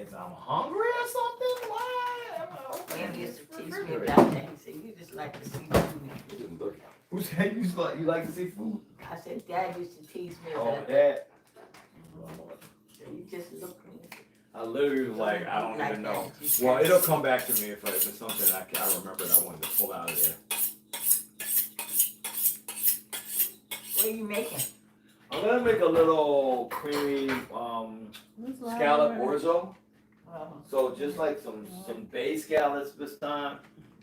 thinks I'm hungry or something. Why? Man used to teach me about that. He said, you just like to see food. Who said you like to see food? I said, Dad used to teach me Oh, about that. Dad. You just look. I literally was like, I don't even know. Well, it'll come back to me if it's something I remember that I wanted to pull out of there. What are you making? I'm gonna make a little creamy scallop orzo. So just like some bay scallops this time,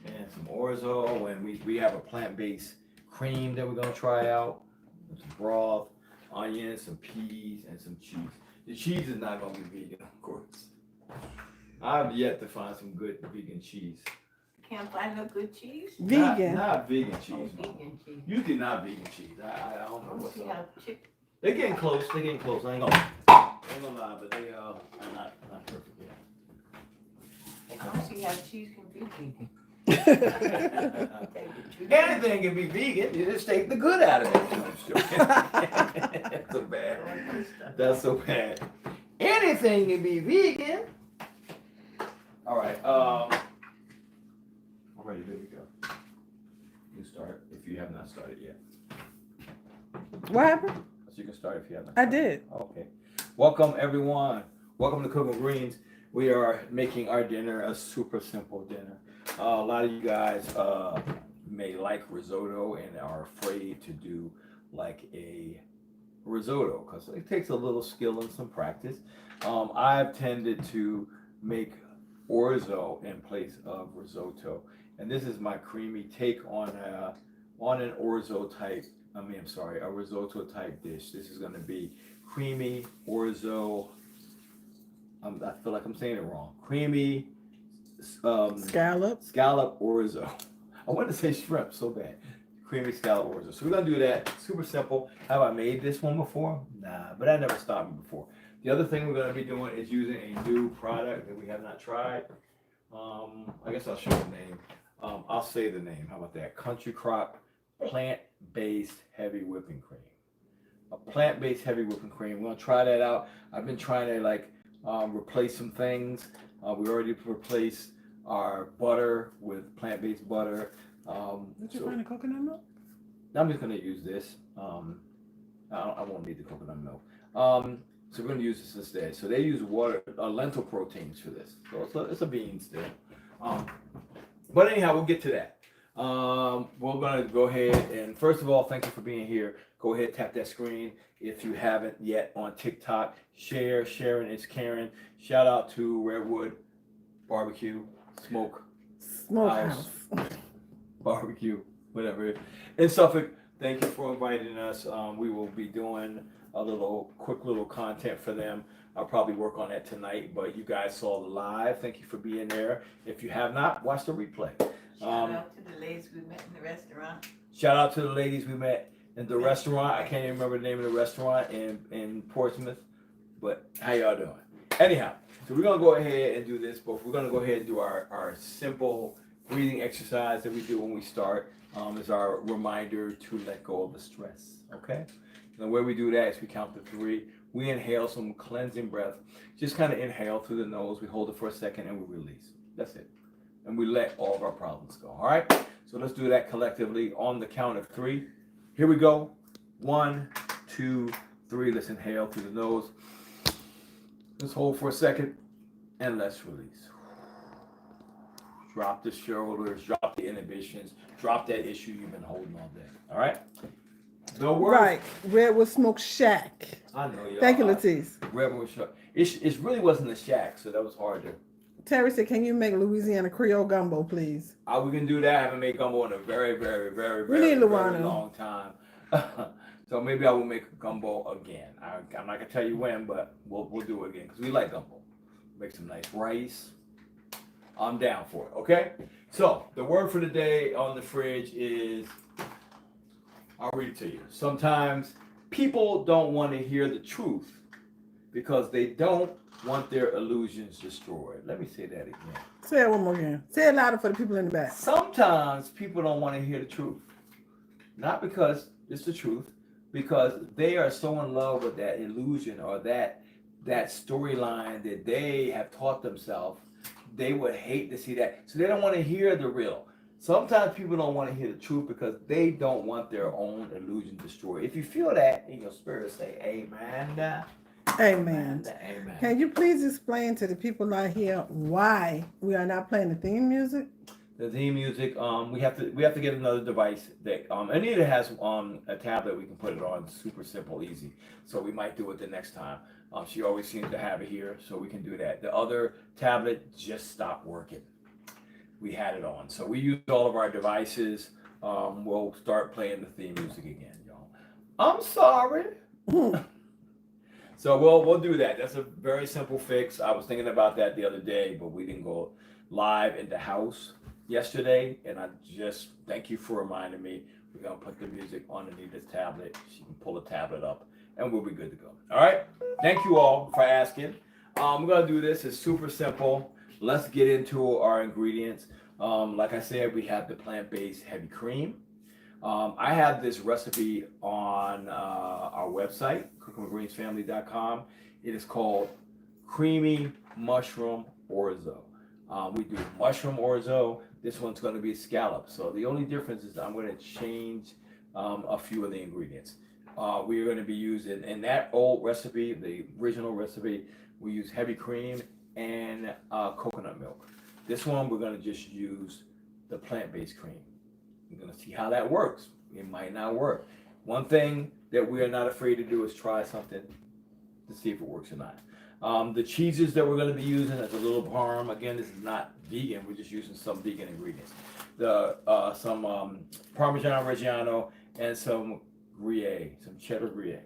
and some orzo, and we have a plant-based cream that we're gonna try out. Some broth, onions, some peas, and some cheese. The cheese is not gonna be vegan, of course. I've yet to find some good vegan cheese. Can't find no good cheese? Vegan. Not vegan cheese. Oh, vegan cheese. Usually not vegan cheese. I don't know what's up. Chicken. They're getting close. I ain't gonna lie, but they are not perfect yet. Unless you have cheese can be vegan. Anything can be vegan. You just take the good out of it. No, I'm joking. That's so bad. That's so bad. Anything can be vegan. All right. I'm ready. There we go. You start if you have not started yet. What happened? So you can start if you have not. I did. Okay. Welcome everyone. Welcome to Cooking Greens. We are making our dinner a super simple dinner. A lot of you guys may like risotto and are afraid to do like a risotto because it takes a little skill and some practice. I've tended to make orzo in place of risotto, and this is my creamy take on an orzo type. A risotto type dish. This is going to be creamy orzo. I feel like I'm saying it wrong. Creamy Scallop orzo. I wanted to say shrimp so bad. Creamy scallop orzo. So we're gonna do that. Super simple. Have I made this one before? Nah, but I never stopped me before. The other thing we're gonna be doing is using a new product that we have not tried. I guess I'll show the name. I'll say the name. How about that? Country Crock plant-based heavy whipping cream. A plant-based heavy whipping cream. We're gonna try that out. I've been trying to replace some things. We already replaced our butter with plant-based butter. Did you find a coconut milk? I'm just gonna use this. I won't need the coconut milk. So we're gonna use this instead. So they use lentil proteins for this. So it's a bean still. But anyhow, we'll get to that. We're gonna go ahead and first of all, thank you for being here. Go ahead, tap that screen if you haven't yet on TikTok. Sharing is caring. Shout out to Redwood Barbecue, Smokehouse, Barbecue, whatever. In Suffolk, thank you for inviting us. We will be doing a quick little content for them. I'll probably work on that tonight, but you guys saw the live. Thank you for being there. If you have not, watch the replay. Shout out to the ladies we met in the restaurant. Shout out to the ladies we met in the restaurant. I can't even remember the name of the restaurant in Portsmouth, but how y'all doing? Anyhow, so we're gonna go ahead and do this, but we're gonna go ahead and do our simple breathing exercise that we do when we start. Is our reminder to let go of the stress. Okay. And the way we do that is we count to 3. We inhale some cleansing breath. Just kind of inhale through the nose. We hold it for a second and we release. That's it. And we let all of our problems go. All right. So let's do that collectively on the count of 3. Here we go. 1, 2, 3. Let's inhale through the nose. Let's hold for a second and let's release. Drop the shoulders, drop the inhibitions, drop that issue you've been holding all day. All right? The word. Right. Redwood Smoke Shack. I know, y'all. Thank you, Latisse. Redwood Shack. It really wasn't a shack, so that was hard to. Terry said, can you make Louisiana Creole gumbo, please? We can do that. I haven't made gumbo in a very, very, very, We very, need very Luana. long time. So maybe I will make gumbo again. I'm not gonna tell you when, but we'll do it again because we like gumbo. Make some nice rice. I'm down for it. Okay. So the word for the day on the fridge is. I'll read it to you. Sometimes people don't want to hear the truth because they don't want their illusions destroyed. Let me say that again. Say it one more again. Say it louder for the people in the back. Sometimes people don't want to hear the truth. Not because it's the truth, because they are so in love with that illusion or that that storyline that they have taught themselves, they would hate to see that. So they don't want to hear the real. Sometimes people don't want to hear the truth because they don't want their own illusion destroyed. If you feel that in your spirit, say amen. Amen. Amen. Can you please explain to the people out here why we are not playing the theme music? The theme music, we have to get another device that Anita has a tablet we can put it on, super simple, easy. So we might do it the next time. She always seems to have it here, so we can do that. The other tablet just stopped working. We had it on, so we used all of our devices. We'll start playing the theme music again, y'all. I'm sorry. So we'll do that. That's a very simple fix. I was thinking about that the other day, but we didn't go live in the house yesterday, and I just thank you for reminding me. We're gonna put the music on Anita's tablet. She can pull the tablet up, and we'll be good to go. All right. Thank you all for asking. We're gonna do this. It's super simple. Let's get into our ingredients. Like I said, we have the plant-based heavy cream. I have this recipe on our website, cookingwithgreensfamily.com. It is called Creamy Mushroom Orzo. We do mushroom orzo. This one's going to be scallops. So the only difference is I'm going to change a few of the ingredients. We are going to be using, in that old recipe, the original recipe, we use heavy cream and coconut milk. This one, we're going to just use the plant-based cream. We're going to see how that works. It might not work. One thing that we are not afraid to do is try something to see if it works or not. The cheeses that we're going to be using is a little parm. Again, this is not vegan. We're just using some vegan ingredients. Some Parmesan Reggiano and some Gruyere, some cheddar Gruyere.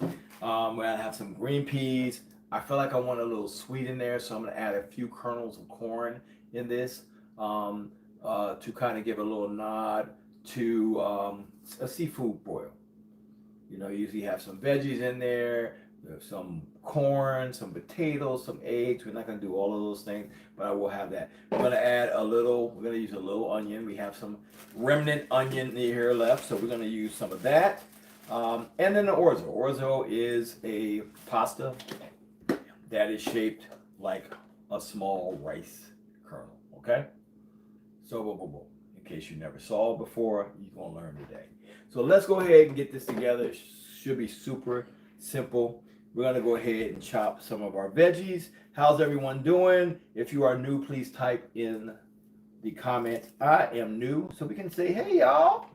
We're going to have some green peas. I feel like I want a little sweet in there, so I'm going to add a few kernels of corn in this to kind of give a little nod to a seafood boil. You know, you usually have some veggies in there. There's some corn, some potatoes, some eggs. We're not going to do all of those things, but I will have that. We're going to add we're going to use a little onion. We have some remnant onion here left, so we're going to use some of that. And then the orzo. Orzo is a pasta that is shaped like a small rice kernel, okay? So, in case you never saw it before, you're going to learn today. So let's go ahead and get this together. It should be super simple. We're going to go ahead and chop some of our veggies. How's everyone doing? If you are new, please type in the comments, I am new, so we can say, hey, y'all.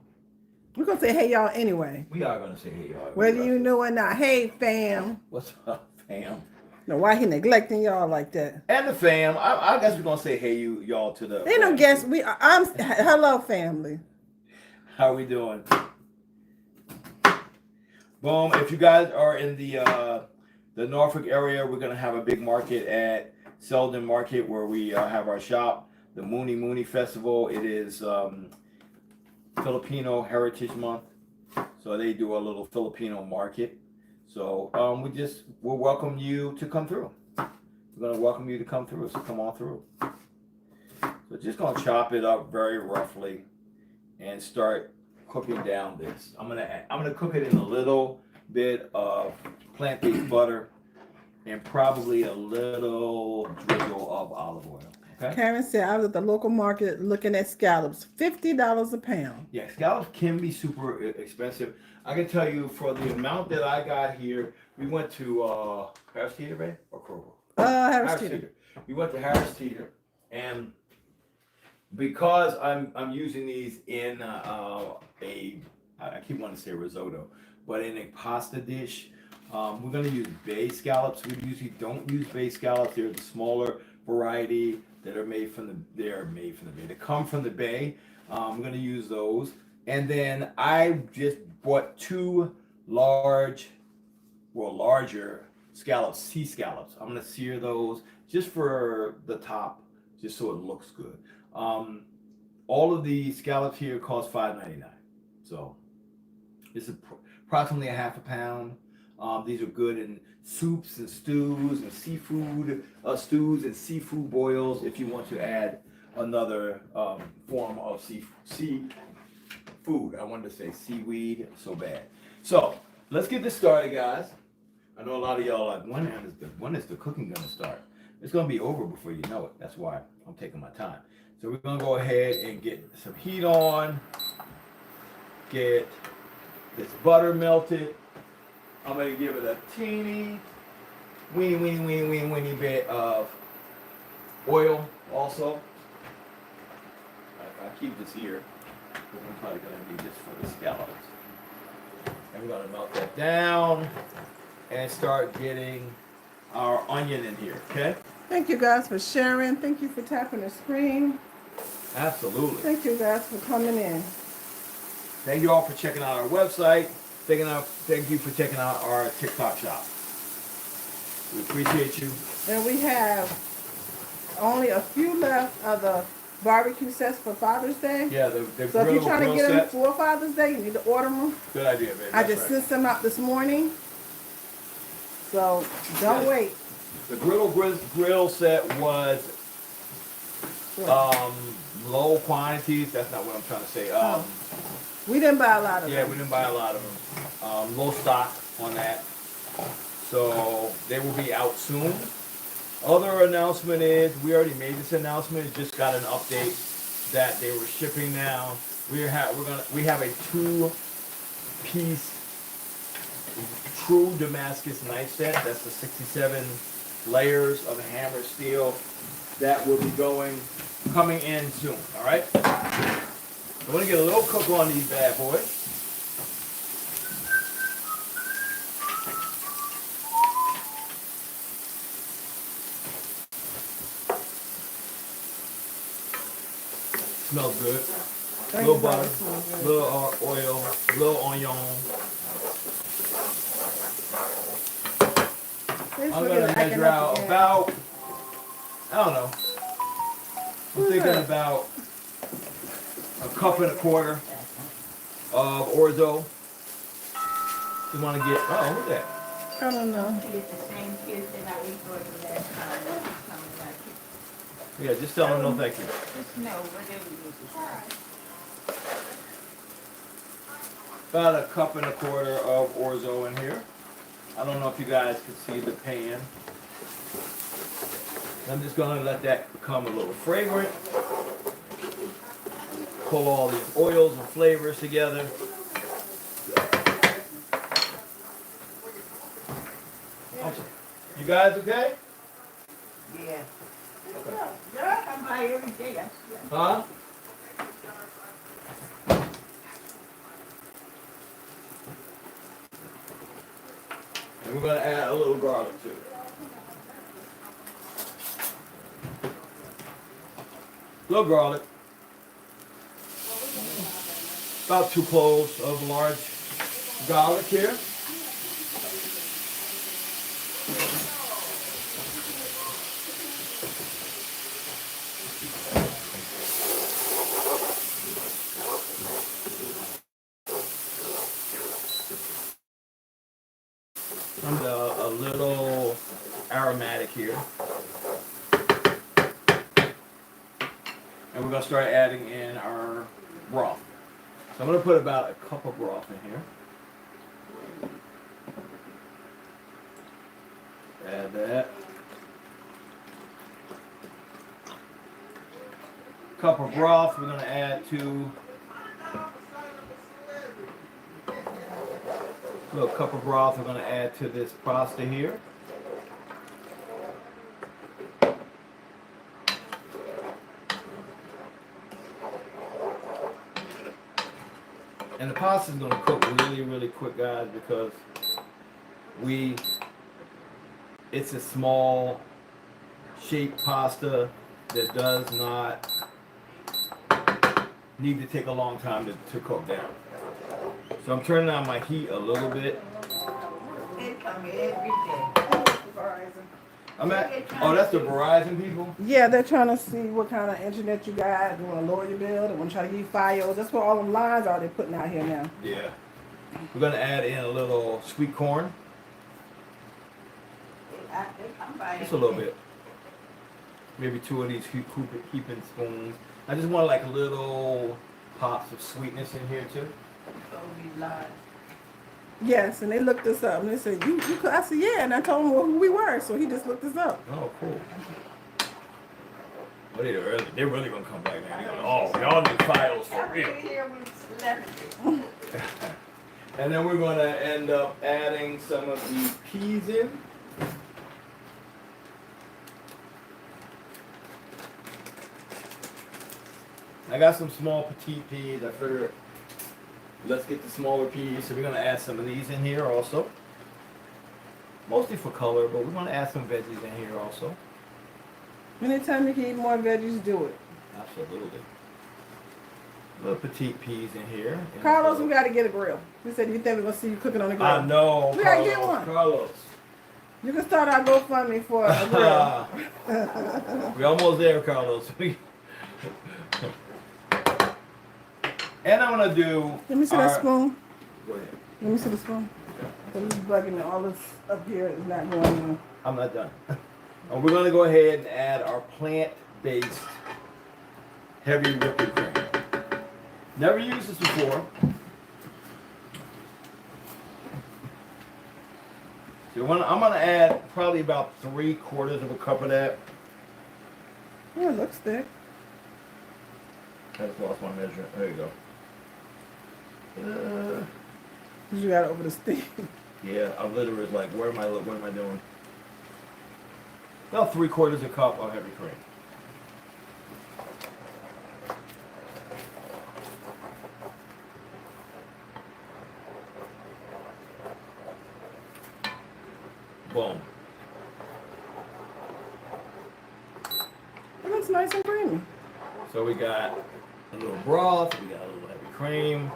We're going to say hey, y'all, anyway. We are going to say hey, y'all. Whether you know or not. Hey, fam. What's up, fam? Now, why he neglecting y'all like that? And the fam. I guess we're going to say hey, y'all to the... They don't guess. Hello, family. How we doing? Boom. If you guys are in the Norfolk area, we're going to have a big market at Selden Market where we have our shop. The Mooney Festival. It is Filipino Heritage Month. So they do a little Filipino market. So we'll welcome you to come through. We're going to welcome you to come through. So come on through. So just going to chop it up very roughly and start cooking down this. I'm gonna cook it in a little bit of plant-based butter and probably a little drizzle of olive oil. Okay. Karen said I was at the local market looking at scallops, $50 a pound. Yeah, scallops can be super expensive. I can tell you for the amount that I got here, we went to Harris Teeter, right? Or Kroger? Harris Teeter. We went to Harris Teeter, and because I'm using these in I keep wanting to say risotto, but in a pasta dish, we're going to use bay scallops. We usually don't use bay scallops. They're the smaller variety that are made from the bay. They come from the bay. I'm going to use those. And then I just bought two larger scallops, sea scallops. I'm going to sear those just for the top, just so it looks good. All of the scallops here cost $5.99. So it's approximately a half a pound. These are good in soups and stews and seafood stews and seafood boils if you want to add another form of seafood. I wanted to say seaweed so bad. So let's get this started, guys. I know a lot of y'all are like, when is the cooking gonna start? It's gonna be over before you know it. That's why I'm taking my time. So we're gonna go ahead and get some heat on. Get this butter melted. I'm gonna give it a teeny, weeny bit of oil also. I keep this here because I'm probably gonna need this for the scallops. And we're gonna melt that down and start getting our onion in here, okay? Thank you guys for sharing. Thank you for tapping the screen. Absolutely. Thank you guys for coming in. Thank you all for checking out our website. Thank you for checking out our TikTok shop. We appreciate you. And we have only a few left of the barbecue sets for Father's Day. Yeah, the So if you're trying to get them sets. for Father's Day, you need to order them. Good idea, baby. I just sent them out this morning. So don't wait. The grill set was low quantities. That's not what I'm trying to say. We didn't buy a lot of Yeah, them. we didn't buy a lot of them. Low stock on that. So they will be out soon. Other announcement is, we already made this announcement, just got an update that they were shipping now. We have a 2-piece true Damascus knife set. That's the 67 layers of hammer steel that will be coming in soon. All right. I'm gonna get a little cook on these bad boys. Smells good. Little butter, little oil, little onion. I'm gonna measure out about, I don't know. I'm thinking about a cup and a quarter of Orzo. You want to get, what's that? I don't know. You get the same kids that I ate for the last time. Coming back. Yeah, just tell them no thank you. Just know whatever you decide. About a cup and a quarter of Orzo in here. I don't know if you guys can see the pan. I'm just gonna let that become a little fragrant. Pull all these oils and flavors together. You guys okay? Yeah. Yeah, I buy every day. I swear. Huh? And we're gonna add a little garlic too. Little garlic. About 2 cloves of large garlic here. And a little aromatic here. And we're going to start adding in our broth. So I'm going to put about a cup of broth in here. Add that. Cup of broth we're going to add to a little cup of broth we're going to add to this pasta here. And the pasta is going to cook really, really quick, guys, because it's a small shaped pasta that does not need to take a long time to cook down. So I'm turning on my heat a little bit. They come every day. That's the Verizon people? Yeah, they're trying to see what kind of internet you got. They want to lower your bill. They want to try to give you Fios. That's what all them lines are they're putting out here now. Yeah. We're going to add in a little sweet corn. They come by Just a little bit. Maybe 2 of these heaping spoons. I just want like little pops of sweetness in here too. So we lie. Yes, and they looked us up and they said, you could. I said, yeah, and I told him who we were, so he just looked us up. Oh, cool. Well, they're really gonna come back now. They're gonna, oh, y'all need files for real. Here with celebrity. And then we're gonna end up adding some of the peas in. I got some small petite peas. I figured let's get the smaller peas. So we're gonna add some of these in here also. Mostly for color, but we're gonna add some veggies in here also. Anytime you can eat more veggies, do it. Absolutely. Little petite peas in here. Carlos, we got to get a grill. He said, you think we're going to see you cooking on the grill? I know. We got to get one. Carlos. You can start our GoFundMe for a grill. We're almost there, Carlos. And I'm gonna do. Let me see that spoon. Go ahead. Let me see the spoon. Because it's bugging me. All this up here is not going in. I'm not done. And we're gonna go ahead and add our plant-based heavy whipping cream. Never used this before. So I'm gonna add probably about 3/4 of a cup of that. Oh, it looks thick. I just lost my measurement. There you go. You got it over the steam. Yeah, I literally was like, what am I doing? About 3/4 a cup of heavy cream. Boom. It looks nice and creamy. So we got a little broth, we got a little heavy cream.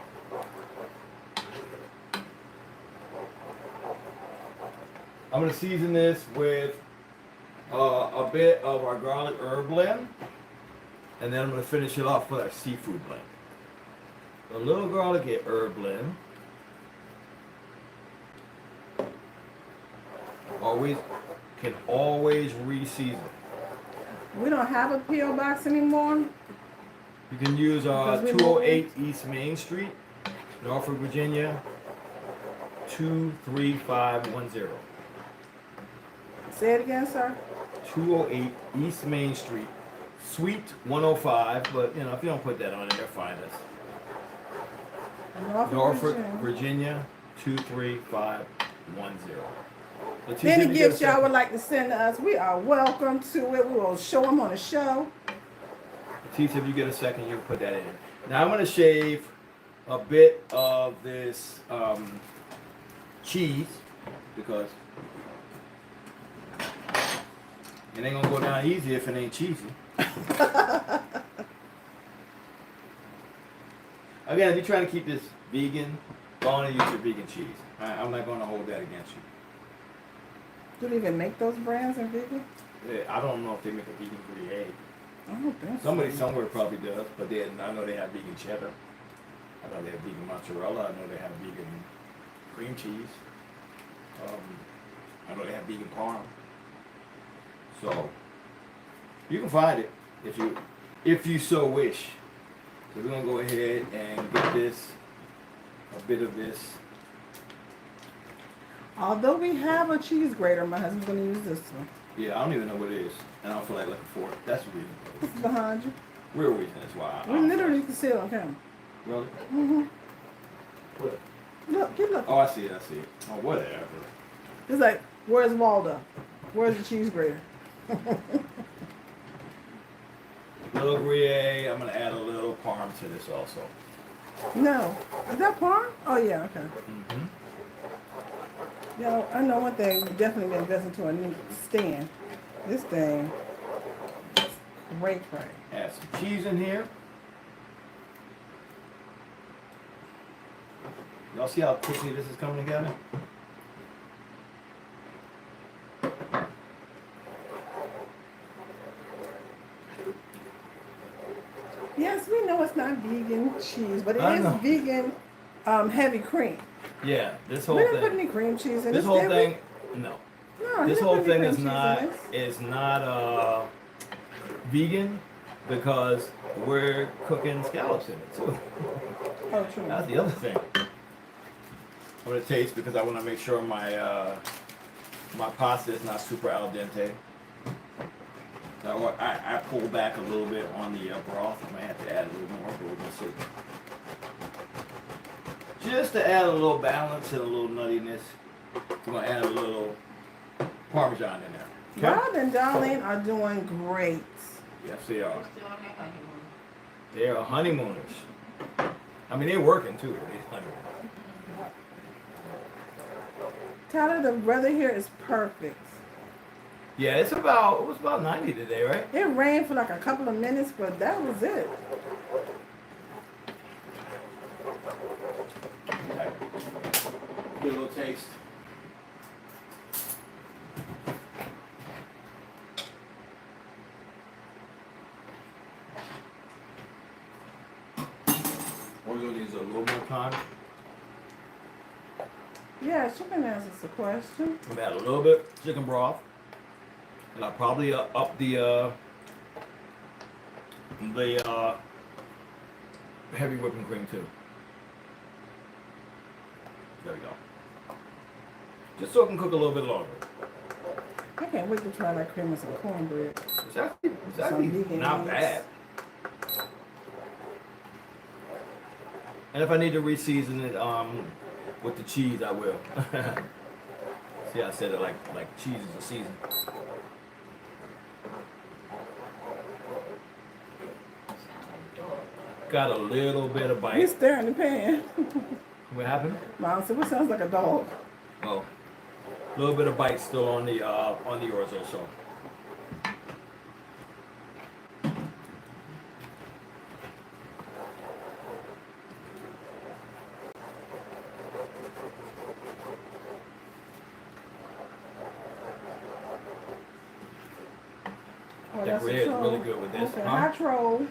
I'm gonna season this with a bit of our garlic herb blend, and then I'm gonna finish it off with our seafood blend. A little garlic herb blend. Can always re-season. We don't have a P.O. box anymore. You can use Because we 208 East Main Street, Norfolk, Virginia, 23510. Say it again, sir. 208 East Main Street, Suite 105, but you know, if you don't put that on it, they'll find us. Norfolk, Virginia, 23510. Leticia, Any if you gifts get a y'all would second- like to send us, we are welcome to it. We will show them on the show. Leticia, if you get a second, you can put that in. Now I'm going to shave a bit of this cheese because it ain't going to go down easy if it ain't cheesy. Again, if you're trying to keep this vegan, go on and use your vegan cheese. I'm not going to hold that against you. Do they even make those brands in vegan? I don't know if they make a vegan Gruyere. I don't think so. Somebody somewhere probably does, but I know they have vegan cheddar. I know they have vegan mozzarella. I know they have vegan cream cheese. I know they have vegan parm. So you can find it if you so wish. So we're gonna go ahead and get a bit of this. Although we have a cheese grater, my husband's going to use this one. Yeah, I don't even know what it is, and I don't feel like looking for it. That's the reason. It's behind you. Real reason. That's why. We literally can see it on camera. Really? Mm-hmm. What? Look, keep looking. Oh, I see it. Oh, whatever. It's like, where's Waldo? Where's the cheese grater? Little Gruyere. I'm gonna add a little parm to this also. No. Is that parm? Oh, yeah, okay. Mm-hmm. Yo, I know one thing. We definitely invest into a new stand. This thing is great. Add some cheese in here. Y'all see how quickly this is coming together? Yes, we know it's not vegan cheese, but it I is know. vegan heavy cream. Yeah, this whole We didn't put thing. any cream cheese in This it. whole did we? thing. No. No, This he whole didn't put thing any is cream cheese in not this. vegan because we're cooking scallops in it too. Oh, true. That's the other thing. I'm gonna taste because I want to make sure my my pasta is not super al dente. So I pull back a little bit on the broth. I might have to add a little more, but we're gonna see. Just to add a little balance and a little nuttiness, I'm gonna add a little Parmesan in there. Okay? Rob and Darlene are doing great. Yes, they are. We're still on that honeymoon. They are honeymooners. I mean, they're working too. They're honeymooners. Tyler, the weather here is perfect. Yeah, it was about 90 today, right? It rained for like a couple of minutes, but that was it. Okay. Get a little taste. Orzo needs a little more time. Yeah, she can ask us a question. I'm gonna add a little bit of chicken broth, and I'll probably up the heavy whipping cream too. There we go. Just so it can cook a little bit longer. I can't wait to try that cream with some cornbread. It's actually vegan not eggs. bad. And if I need to re-season it with the cheese, I will. See, I said it like cheese is a season. Got a little bit of He's bite. stirring the pan. What happened? Mom said, what sounds like a dog? Oh, a little bit of bite still on the orzo. So Oh, that a bread is troll. really good with this. Okay, Huh? hi troll.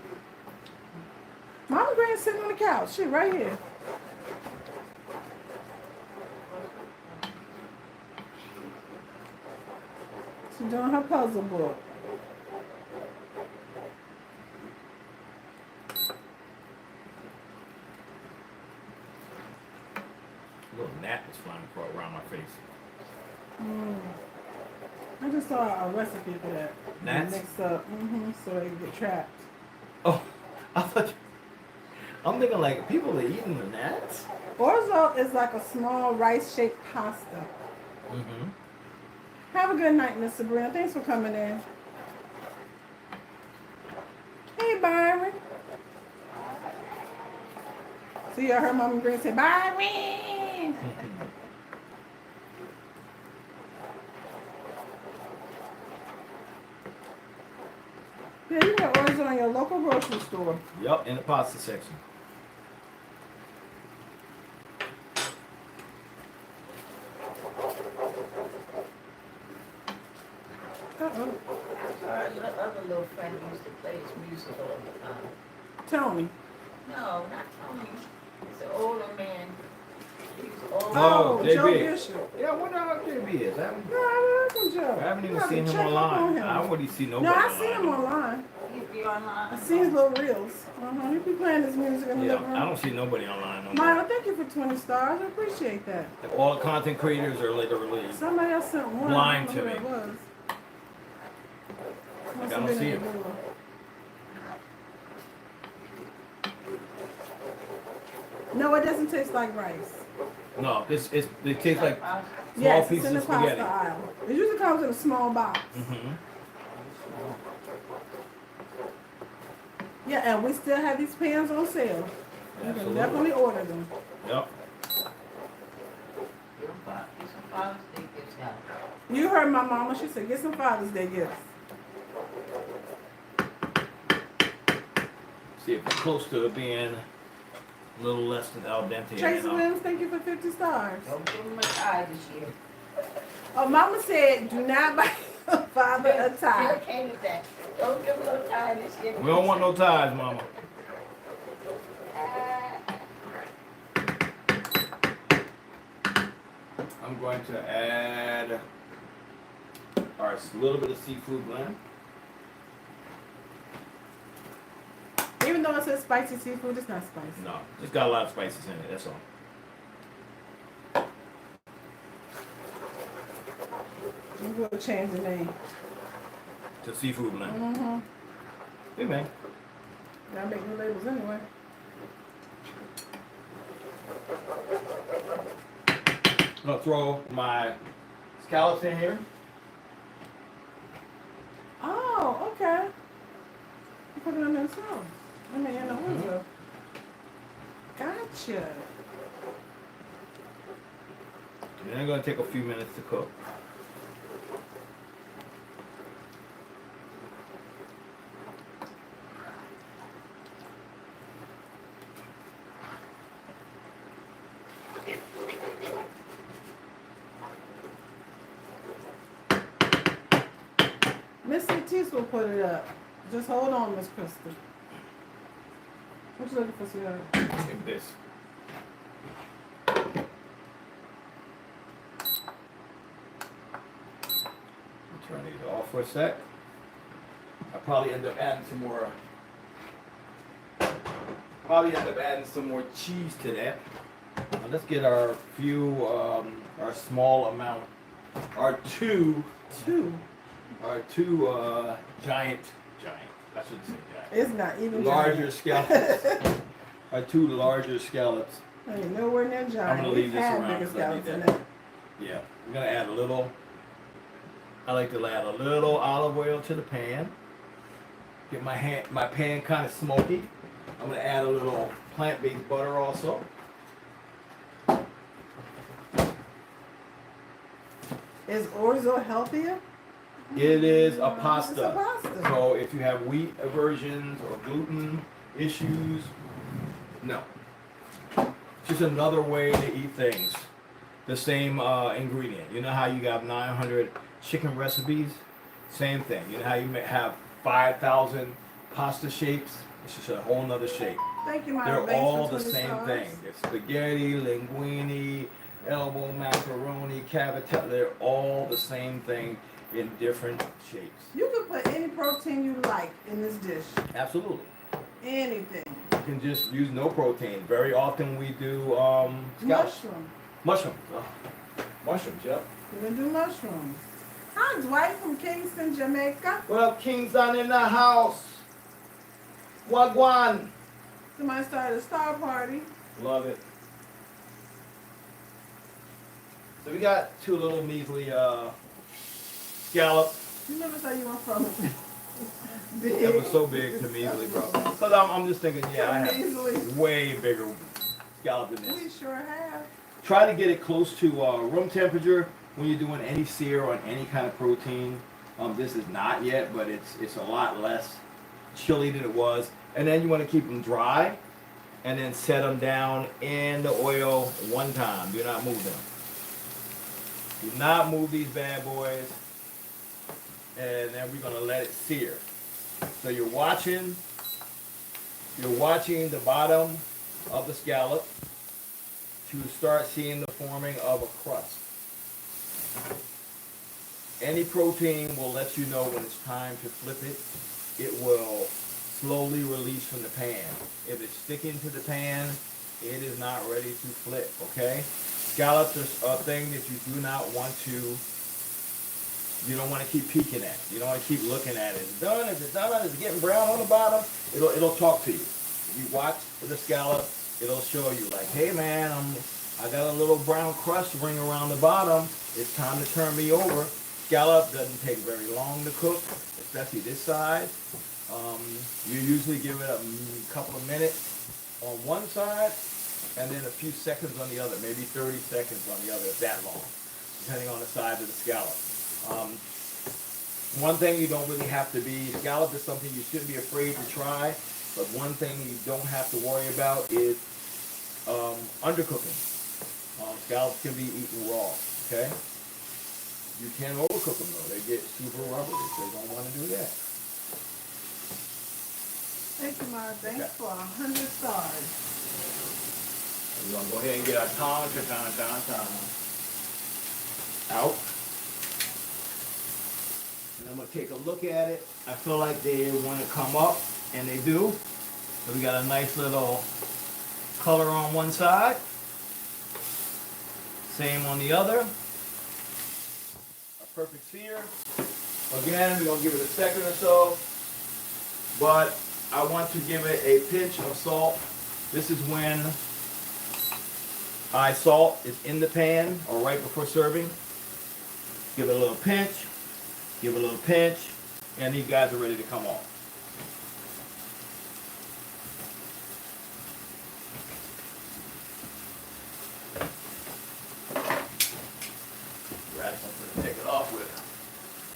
Mama Grant's sitting on the couch. She right here. She's doing her puzzle book. A little gnat was flying around my face. I just saw a recipe for that. Gnats? Mixed up, so they get trapped. Oh, I thought. I'm thinking like people are eating the gnats. Orzo is like a small rice-shaped pasta. Mm-hmm. Have a good night, Miss Sabrina. Thanks for coming in. Hey, Byron. See, I heard Mama Green say, Byron. Yeah, you got Orzo in your local grocery store. Yup, in the pasta section. Uh-oh. Your other little friend used to play his music all the time. Tony. No, not Tony. He's an older man. He's older. Oh, Joe JB. Bishop. Yeah, I wonder how JB is. No, I like him, Joe. I haven't You even have to seen him check up online. on him. I wouldn't see nobody No, I online. see him online. He be online. I see his little reels. He be playing his music in the Yeah, living room. I don't see nobody online no more. Milo, thank you for 20 stars. I appreciate that. All the content creators are literally. Somebody else sent one. Blind I don't know to who it was. Must I have don't been see in him. the door. No, it doesn't taste like rice. No, it tastes like small Yes, it's pieces in the of spaghetti. pasta aisle. It usually comes in a small box. Mm-hmm. Yeah, and we still have these pans on sale. You can Absolutely. definitely order them. Yep. Get some Father's Day gifts out. You heard my mama. She said, get some Father's Day gifts. See if it's close to it being a little less than al dente. Tracy you know. Williams, thank you for 50 stars. Don't give him a tie this year. Oh, mama said, do not buy your father a tie. Okay with that. Don't give him no tie this year. We don't want no ties, mama. I'm going to add a little bit of seafood blend. Even though it says spicy seafood, it's not spicy. No, it's got a lot of spices in it. That's all. we'll change the name. To seafood blend. Mm-hmm. Hey man. Gotta make new labels anyway. I'm gonna throw my scallops in here. Oh, okay. You put it in the sauce. I mean, in the Orzo. Gotcha. And they're gonna take a few minutes to cook. Miss Tis will put it up. Just hold on, Miss Crystal. What you looking for, sweetheart? Like this. Turn these off for a sec. I'll probably end up adding some more. Cheese to that. Now let's get our our small amount, our two giant. I shouldn't say giant. It's not even Larger giant. scallops. Our two larger scallops. Ain't nowhere near giant. I'm gonna leave We've this had around bigger 'cause I need scallops than that. that. Yeah, I'm gonna add a little. I like to add a little olive oil to the pan. Get my pan kind of smoky. I'm gonna add a little plant-based butter also. Is Orzo healthier? It is a It's a pasta. pasta. So if you have wheat aversions or gluten issues, no. Just another way to eat things. The same ingredient. You know how you got 900 chicken recipes? Same thing. You know how you have 5,000 pasta shapes? It's just a whole nother shape. Thank you, my They're thanks all for the 20 same stars. thing. It's spaghetti, linguine, elbow macaroni, cavatelli. They're all the same thing in different shapes. You can put any protein you like in this dish. Absolutely. Anything. You can just use no protein. Very often we do scallops. Mushroom. Mushrooms. Oh. Mushrooms, yep. You can do mushrooms. Hi, Dwight from Kingston, Jamaica. What up, Kings on in the house? Wagwan. Somebody started a star party. Love it. So we got two little measly scallops. You notice how you went from big. That was so big to measly, bro. But I'm just thinking, yeah, I Measly. have way bigger scallop than We this. sure have. Try to get it close to room temperature when you're doing any sear on any kind of protein. This is not yet, but it's a lot less chilly than it was. And then you want to keep them dry, and then set them down in the oil one time. Do not move them. Do not move these bad boys. And then we're gonna let it sear. So you're watching the bottom of the scallop to start seeing the forming of a crust. Any protein will let you know when it's time to flip it. It will slowly release from the pan. If it's sticking to the pan, it is not ready to flip, okay? Scallops are a thing that you do not want to, you don't want to keep peeking at. You don't want to keep looking at it. Is it done? Is it done? Is it getting brown on the bottom? It'll talk to you. If you watch the scallop, it'll show you like, hey man, I got a little brown crust ring around the bottom. It's time to turn me over. Scallop doesn't take very long to cook, especially this side. You usually give it a couple of minutes on one side and then a few seconds on the other, maybe 30 seconds on the other, if that long, depending on the size of the scallop. One thing you don't really have to be, scallop is something you shouldn't be afraid to try, but one thing you don't have to worry about is undercooking. Scallops can be eaten raw, okay? You can overcook them though. They get super rubbery, so you don't want to do that. Thank you, Mara. Thanks Okay. for 100 stars. We're going to go ahead and get our tongue out. And I'm going to take a look at it. I feel like they want to come up, and they do. So we got a nice little color on one side. Same on the other. A perfect sear. Again, we're gonna give it a second or so, but I want to give it a pinch of salt. This is when salt is in the pan or right before serving. Give it a little pinch, give it a little pinch, and these guys are ready to come off. Grab something to take it off with.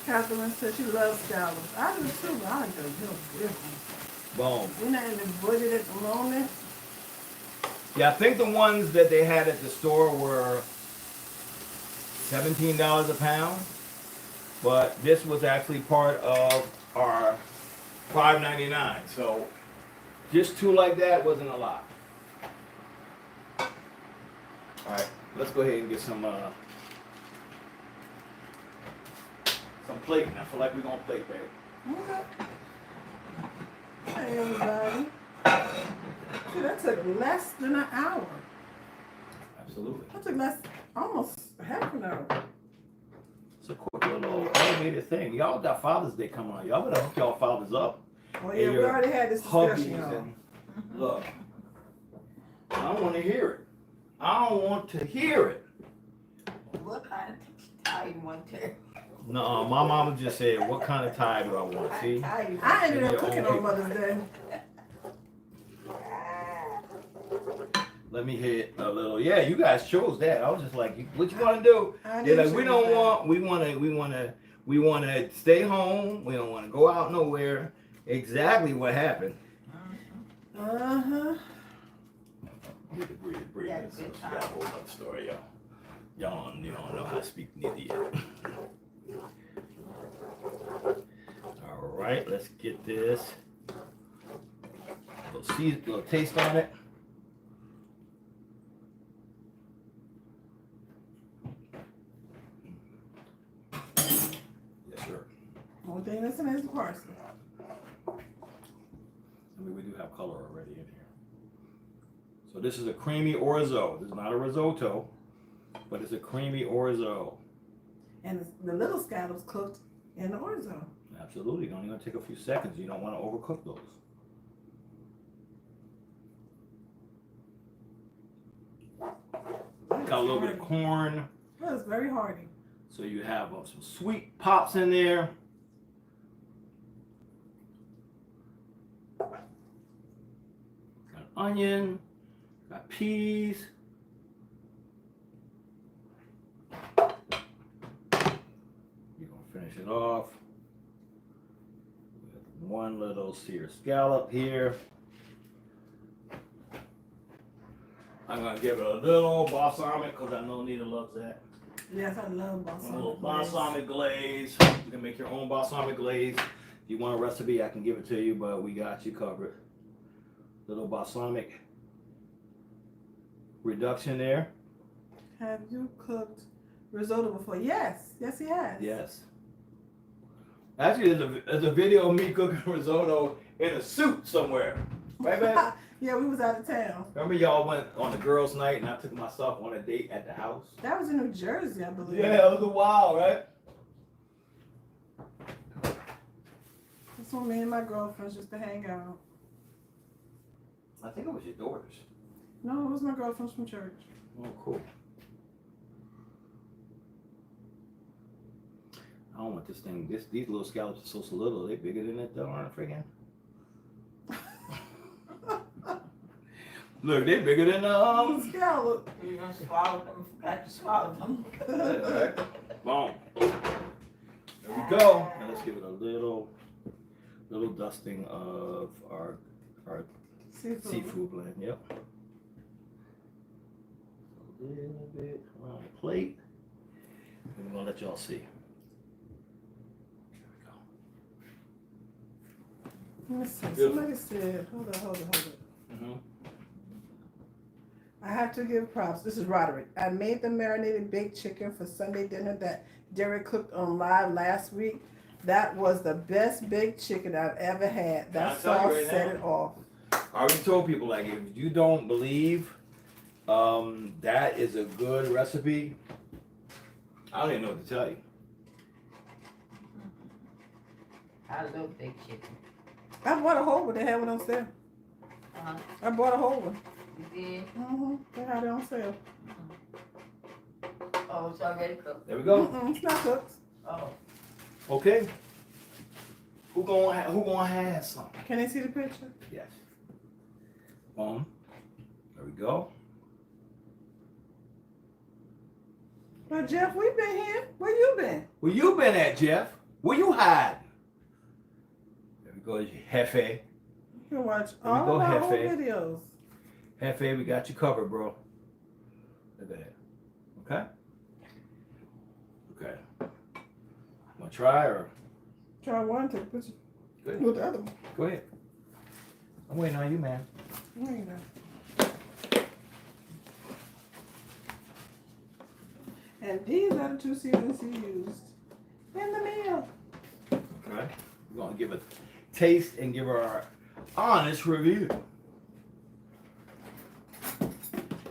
Catherine said she loves scallops. I do too, but I like the real big ones. Boom. We're not in the budget at the moment. Yeah, I think the ones that they had at the store were $17 a pound, but this was actually part of our $5.99. So just two like that wasn't a lot. All right, let's go ahead and get some plating. I feel like we're gonna plate, babe. Okay. Hey everybody. See, that took less than an hour. Absolutely. That took almost half an hour. It's a quick little animated thing. Y'all got Father's Day coming on. Y'all better hook y'all fathers up. Well, yeah, we already had this discussion, y'all. And look, I don't want to hear it. I don't want to hear it. What kind of tie you want to? No, my mama just said, what kind of tie do I want? See? I ended up cooking on Mother's Day. Let me hit a little. Yeah, you guys chose that. I was just like, what you want to do? They're like, we don't want. We want to stay home. We don't want to go out nowhere. Exactly what happened. Uh-huh. Breathe. Yeah, This good is a whole other story, y'all. Y'all don't know how to speak neither yet. All right, let's get this. Little taste on it. Yes, sir. Only thing missing is the parsley. I mean, we do have color already in here. So this is a creamy orzo. This is not a risotto, but it's a creamy orzo. And the little scallops cooked in the orzo. Absolutely. It's only going to take a few seconds. You don't want to overcook those. Got a little bit of corn. Well, it's very hearty. So you have some sweet pops in there. Got onion. Got peas. You're going to finish it off with one little seared scallop here. I'm going to give it a little balsamic because I know Nita loves that. Yes, I love balsamic. A little balsamic glaze. You can make your own balsamic glaze. If you want a recipe, I can give it to you, but we got you covered. Little balsamic reduction there. Have you cooked risotto before? Yes. Yes, he has. Yes. Actually, there's a video of me cooking risotto in a suit somewhere. Right, man? Yeah, we was out of town. Remember y'all went on the girls' night and I took myself on a date at the house? That was in New Jersey, I believe. Yeah, it was a while, right? That's when me and my girlfriends used to hang out. I think it was your daughters. No, it was my girlfriends from church. Oh, cool. I don't want this thing. These little scallops are so little. They bigger than that darn friggin'. Look, they bigger than Scallop. You're gonna swallow them. Forgot to swallow them. Alright. Boom. There we go. Now let's give it a little dusting of our seafood blend. Yep. A little bit on the plate. And we're gonna let y'all see. Let me see. Beautiful. Somebody said, hold on. Mm-hmm. I have to give props. This is Roderick. I made the marinated baked chicken for Sunday dinner that Derek cooked on live last week. That was the best baked chicken I've ever had. That sauce set it off. I already told people, like, if you don't believe that is a good recipe, I don't even know what to tell you. I love baked chicken. I bought a whole one. They had one on sale. Uh-huh. I bought a whole one. You did? Mm-hmm. They had it on sale. Oh, it's already cooked. There we go. Mm-mm, it's not cooked. Oh. Okay. Who gonna have some? Can they see the picture? Yes. Boom. There we go. Well, Jeff, we've been here. Where you been? Where you been at, Jeff? Where you hiding? There we go, Hefe. You can watch There we all go, of our old Hefe. videos. Hefe, we got you covered, bro. Look at that. Okay? Okay. Wanna try or? Try one, take a picture Good. with the other one. Go ahead. I'm waiting on you, man. No, you're not. And these are the 2 seasons he used in the meal. Okay. We're gonna give a taste and give her our honest review.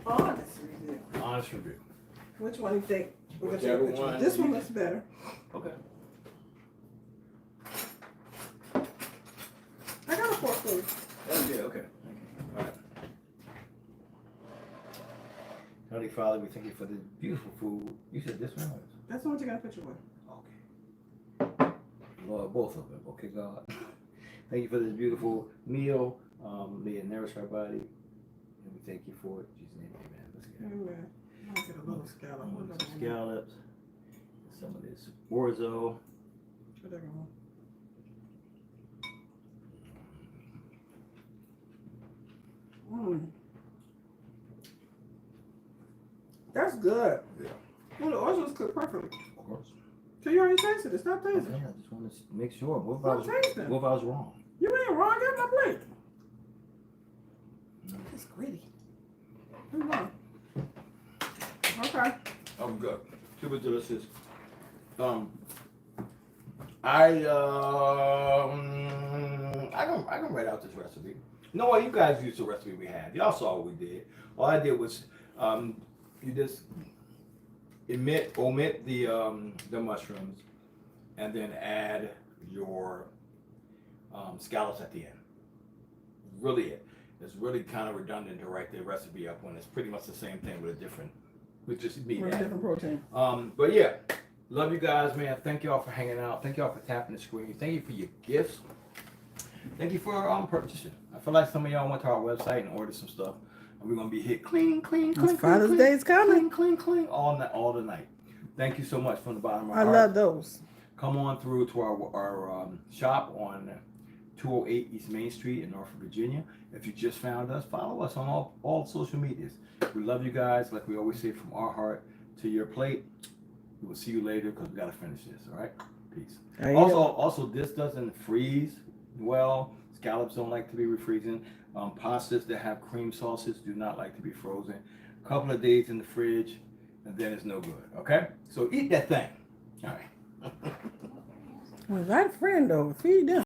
Honest review. Honest review. Which one do you think? We're gonna Whichever take a picture. one This one you- looks better. Okay. I got a fork for you. Oh, yeah, okay. All right. Heavenly Father, we thank you for this beautiful food. You said this one? That's the one you got a picture with. Okay. Lord, both of them. Okay, God. Thank you for this beautiful meal. May it nourish our body. And we thank you for it. In Jesus' name, amen. Let's get it. Amen. I'll get a little scallop. What about that? Scallops. Some of this orzo. Whatever one. That's good. Yeah. Well, the orzo's cooked perfectly. Of course. So you already tasted it. Stop Okay, tasting. I just want to make sure. What if I Stop was, tasting. what if I was wrong? You ain't wrong. Get my plate. It's gritty. Come on. Okay. I'm good. Super delicious. I can write out this recipe. No way, you guys used the recipe we had. Y'all saw what we did. All I did was you just omit the mushrooms and then add your scallops at the end. Really it. It's really kind of redundant to write the recipe up when it's pretty much the same thing with just meat. With a added. different protein. But yeah, love you guys, man. Thank y'all for hanging out. Thank y'all for tapping the screen. Thank you for your gifts. Thank you for purchasing. I feel like some of y'all went to our website and ordered some stuff, and we're gonna be hit clean, Father's Day's coming. clean all the night. Thank you so much from the bottom of our I heart. love those. Come on through to our shop on 208 East Main Street in Norfolk, Virginia. If you just found us, follow us on all social medias. We love you guys. Like we always say, from our heart to your plate. We will see you later because we got to finish this. All right? Peace. Also, this doesn't freeze well. Scallops don't like to be refreezing. Pastas that have cream sauces do not like to be frozen. A couple of days in the fridge, and then it's no good. Okay? So eat that thing. All right. Well, that friend over. Feed them.